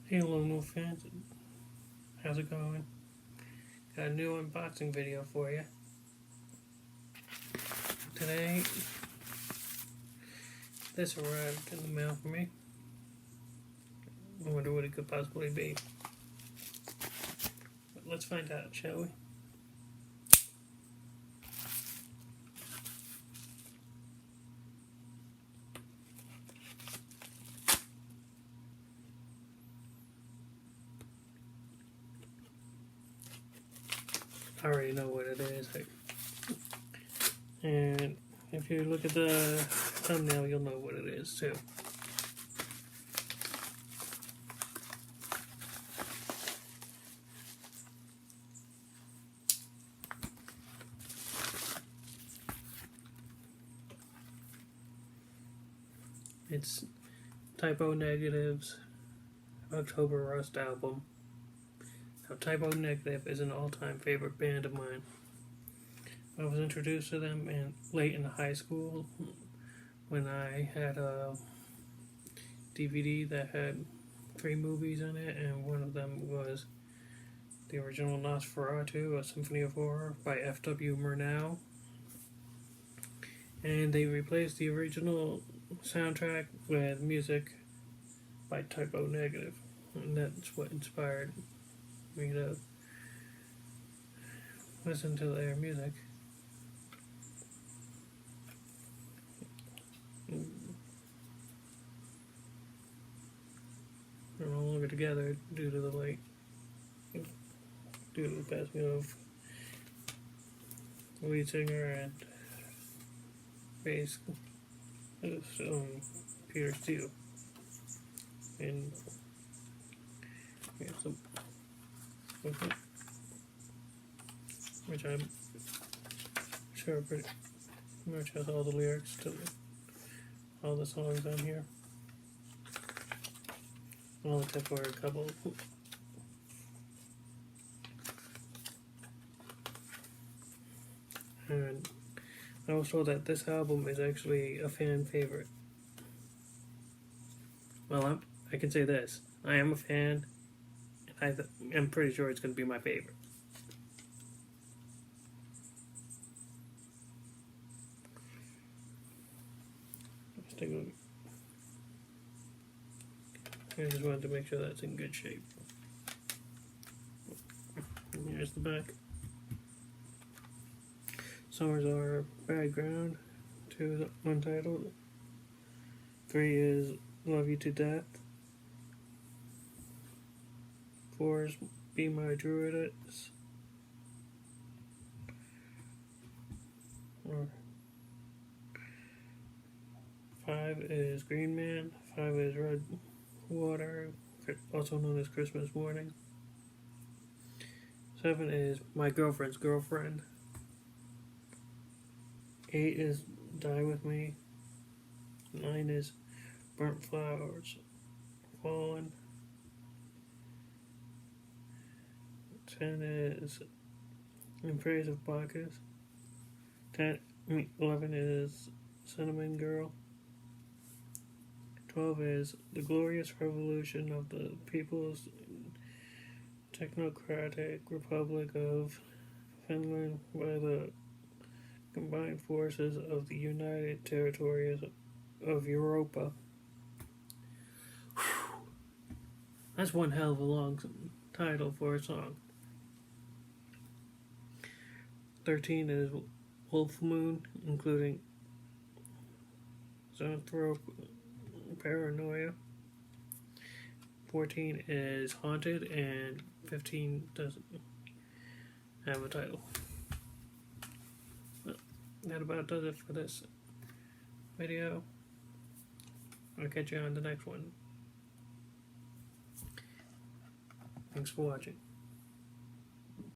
Hey Lone fans, how's it going? Got a new unboxing video for you. Today, this arrived in the mail for me. I wonder what it could possibly be. But let's find out, shall we? I already know what it is. And if you look at the thumbnail, you'll know what it is too. It's Typo Negative's October Rust album. Now, Typo Negative is an all-time favorite band of mine. I was introduced to them late in high school when I had a DVD that had 3 movies in it, and one of them was the original Nosferatu, A Symphony of Horror by F.W. Murnau. And they replaced the original soundtrack with music by Typo Negative, and that's what inspired me to listen to their music. They're no longer together due to the passing of lead singer and bass Peter Steele. And here's some booklet, which I'm sure pretty much has all the lyrics to all the songs on here. Well, except for a couple. And I was told that this album is actually a fan favorite. Well, I can say this. I am a fan, and I'm pretty sure it's going to be my favorite. Let's take a look. I just wanted to make sure that's in good shape. Here's the back. Songs are Bad Ground, 2 is Untitled, 3 is Love You to Death, 4 is Be My Druidess, 5 is Green Man, 5 is Red Water, also known as Christmas Morning, 7 is My Girlfriend's Girlfriend, 8 is Die With Me, 9 is Burnt Flowers Fallen, 10 is In Praise of Bacchus, 11 is Cinnamon Girl, 12 is The Glorious Revolution of the People's Technocratic Republic of Finland by the Combined Forces of the United Territories of Europa. That's one hell of a long title for a song. 13 is Wolf Moon, including Zoanthrope Paranoia. 14 is Haunted, and 15 doesn't have a title. Well, that about does it for this video. I'll catch you on the next one. Thanks for watching.